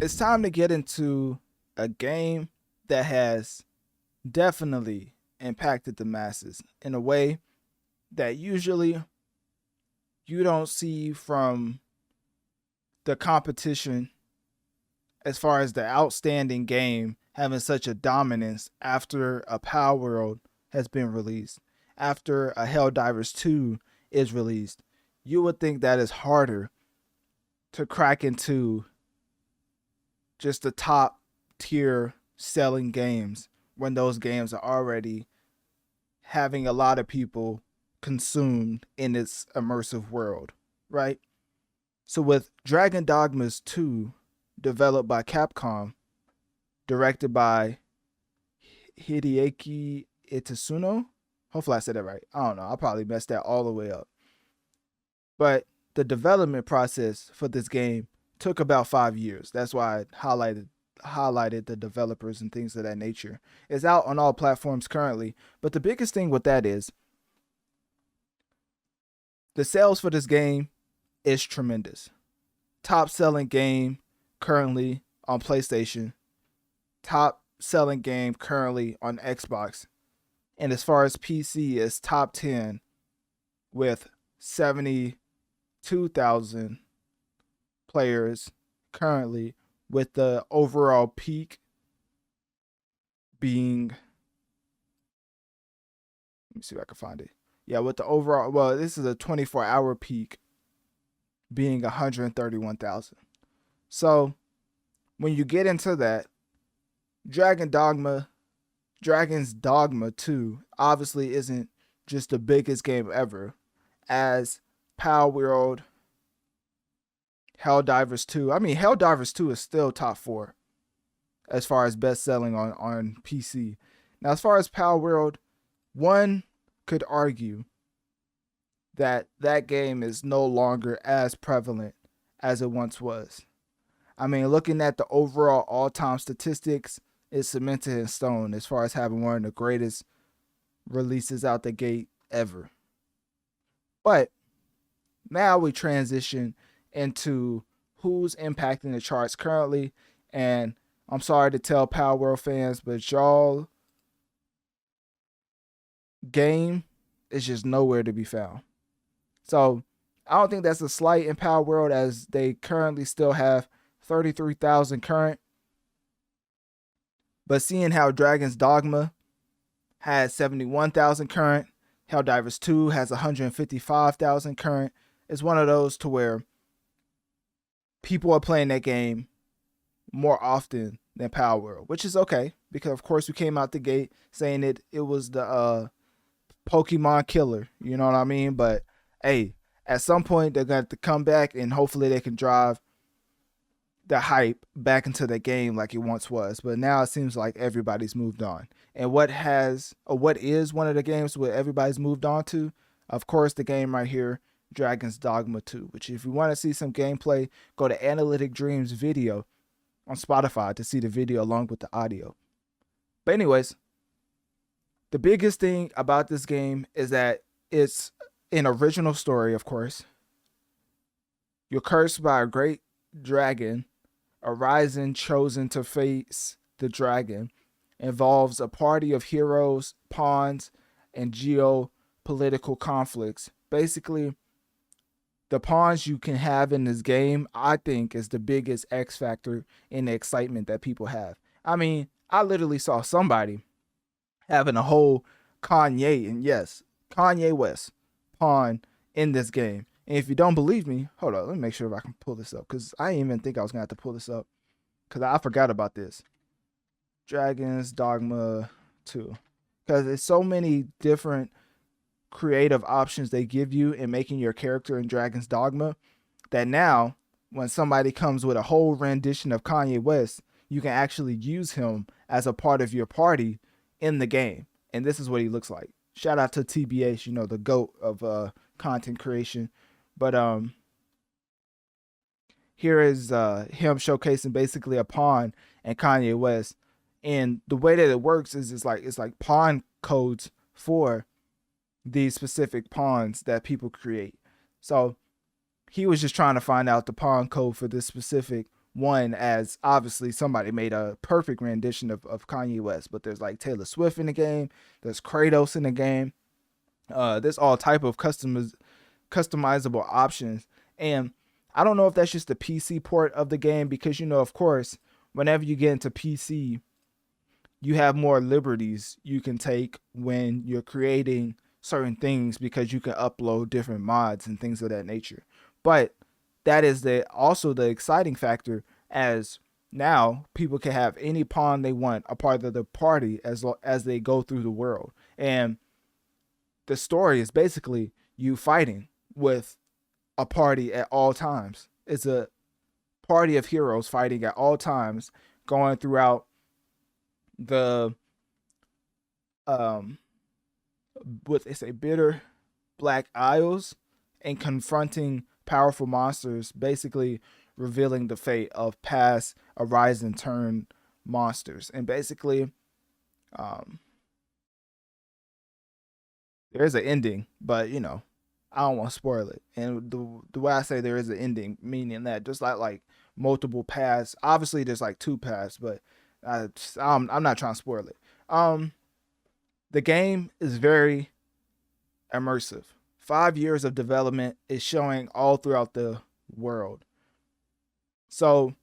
it's time to get into a game that has definitely impacted the masses in a way that usually you don't see from the competition as far as the outstanding game having such a dominance after a Power World has been released, after a Helldivers 2 is released. You would think that is harder to crack into just the top tier selling games when those games are already having a lot of people consumed in its immersive world, right? So with Dragon Dogmas 2, developed by Capcom, directed by Hideaki Itsuno. Hopefully I said that right. I don't know. I probably messed that all the way up. But the development process for this game took about 5 years. That's why I highlighted the developers and things of that nature. It's out on all platforms currently, but the biggest thing with that is the sales for this game is tremendous. Top selling game currently on PlayStation, top selling game currently on Xbox, and as far as PC, is top 10 with 72,000 players currently, with the overall peak being, let me see if I can find it. Yeah, with the overall, well, this is a 24-hour peak being 131,000. So when you get into that, Dragon's Dogma 2 obviously isn't just the biggest game ever, as Power World, Helldivers 2. I mean, Helldivers 2 is still top 4 as far as best selling on PC. Now, as far as Power World, one could argue that that game is no longer as prevalent as it once was. I mean, looking at the overall all-time statistics, it's cemented in stone as far as having one of the greatest releases out the gate ever. But now we transition into who's impacting the charts currently, and I'm sorry to tell Power World fans, but y'all game is just nowhere to be found. So I don't think that's a slight in Power World, as they currently still have 33,000 current. But seeing how Dragon's Dogma has 71,000 current, Helldivers 2 has 155,000 current, it's one of those to where people are playing that game more often than Power World, which is okay, because of course we came out the gate saying it was the Pokemon killer, you know what I mean? But hey, at some point they're going to come back, and hopefully they can drive the hype back into the game like it once was. But now it seems like everybody's moved on. And what is one of the games where everybody's moved on to? Of course, the game right here, Dragon's Dogma 2, which if you want to see some gameplay, go to Analytic Dreams video on Spotify to see the video along with the audio. But anyways, the biggest thing about this game is that it's an original story, of course. You're cursed by a great dragon. Arisen, chosen to face the dragon, involves a party of heroes, pawns, and geopolitical conflicts. Basically, the pawns you can have in this game, I think, is the biggest X factor in the excitement that people have. I mean, I literally saw somebody having a whole Kanye, and yes, Kanye West pawn in this game. And if you don't believe me, hold on, let me make sure if I can pull this up, because I didn't even think I was going to have to pull this up, because I forgot about this. Dragon's Dogma 2. Because there's so many different creative options they give you in making your character in Dragon's Dogma, that now, when somebody comes with a whole rendition of Kanye West, you can actually use him as a part of your party in the game. And this is what he looks like. Shout out to TBH, you know, the GOAT of content creation. But here is him showcasing basically a pawn and Kanye West. And the way that it works is it's like pawn codes for these specific pawns that people create. So he was just trying to find out the pawn code for this specific one, as obviously somebody made a perfect rendition of Kanye West, but there's like Taylor Swift in the game, there's Kratos in the game, there's all type of customizable options. And I don't know if that's just the PC port of the game, because, of course, whenever you get into PC, you have more liberties you can take when you're creating certain things, because you can upload different mods and things of that nature. But that is also the exciting factor, as now people can have any pawn they want a part of the party as they go through the world. And the story is basically you fighting with a party at all times. It's a party of heroes fighting at all times, going throughout the what they say, bitter black isles, and confronting powerful monsters, basically revealing the fate of past Arisen turn monsters. And basically, there is an ending, but I don't want to spoil it. And the way I say there is an ending, meaning that just like multiple paths. Obviously, there's like two paths, but I'm not trying to spoil it. The game is very immersive. 5 years of development is showing all throughout the world. So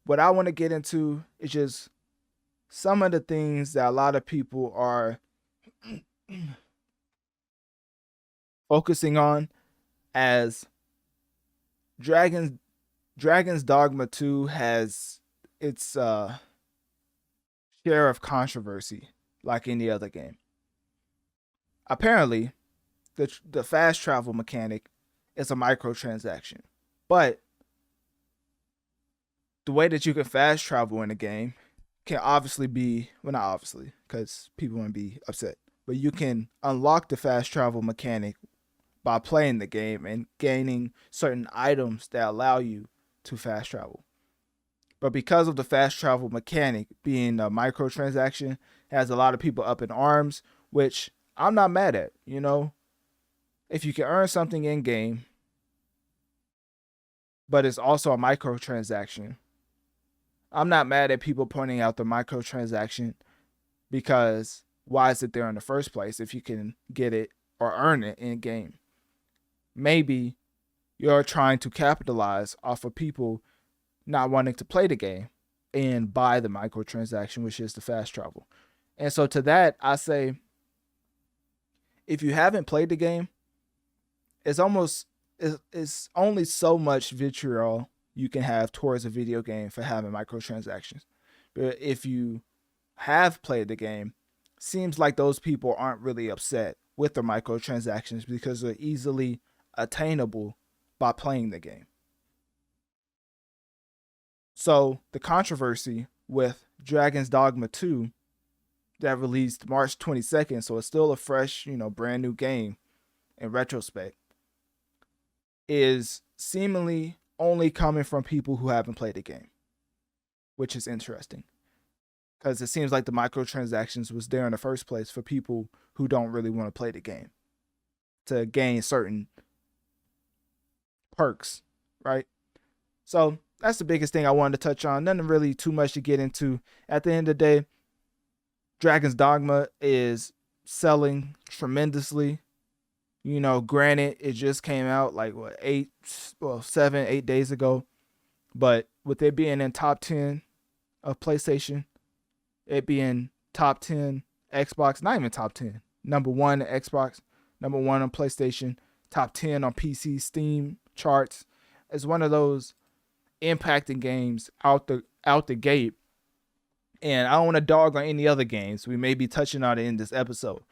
what I want to get into is just some of the things that a lot of people are focusing on, as Dragon's Dogma 2 has its share of controversy like any other game. Apparently, the fast travel mechanic is a microtransaction, but the way that you can fast travel in a game can obviously be, well, not obviously, because people wouldn't be upset, but you can unlock the fast travel mechanic by playing the game and gaining certain items that allow you to fast travel. But because of the fast travel mechanic being a microtransaction, it has a lot of people up in arms, which I'm not mad at. If you can earn something in game, but it's also a microtransaction, I'm not mad at people pointing out the microtransaction, because why is it there in the first place if you can get it or earn it in game? Maybe you're trying to capitalize off of people not wanting to play the game and buy the microtransaction, which is the fast travel. And so to that, I say, if you haven't played the game, it's only so much vitriol you can have towards a video game for having microtransactions. But if you have played the game, seems like those people aren't really upset with the microtransactions, because they're easily attainable by playing the game. So the controversy with Dragon's Dogma 2 that released March 22nd, so it's still a fresh, brand new game in retrospect, is seemingly only coming from people who haven't played the game, which is interesting, because it seems like the microtransactions was there in the first place for people who don't really want to play the game to gain certain perks, right? So that's the biggest thing I wanted to touch on. Nothing really too much to get into. At the end of the day, Dragon's Dogma is selling tremendously. Granted, it just came out like 7, 8 days ago. But with it being in top 10 of PlayStation, it being top 10 Xbox, not even top 10, number 1 Xbox, number 1 on PlayStation, top 10 on PC Steam charts, it's one of those impacting games out the gate. And I don't want to dog on any other games. We may be touching on it in this episode.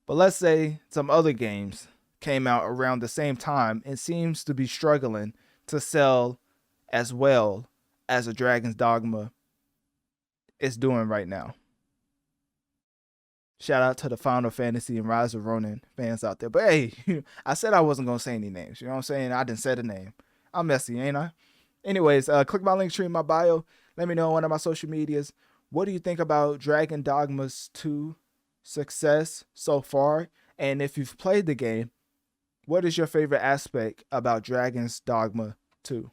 But let's say some other games came out around the same time and seems to be struggling to sell as well as a Dragon's Dogma is doing right now. Shout out to the Final Fantasy and Rise of Ronin fans out there. But hey, I said I wasn't going to say any names. You know what I'm saying? I didn't say the name. I'm messy, ain't I? Anyways, click my link tree in my bio. Let me know on one of my social medias. What do you think about Dragon Dogma's 2 success so far? And if you've played the game, what is your favorite aspect about Dragon's Dogma 2?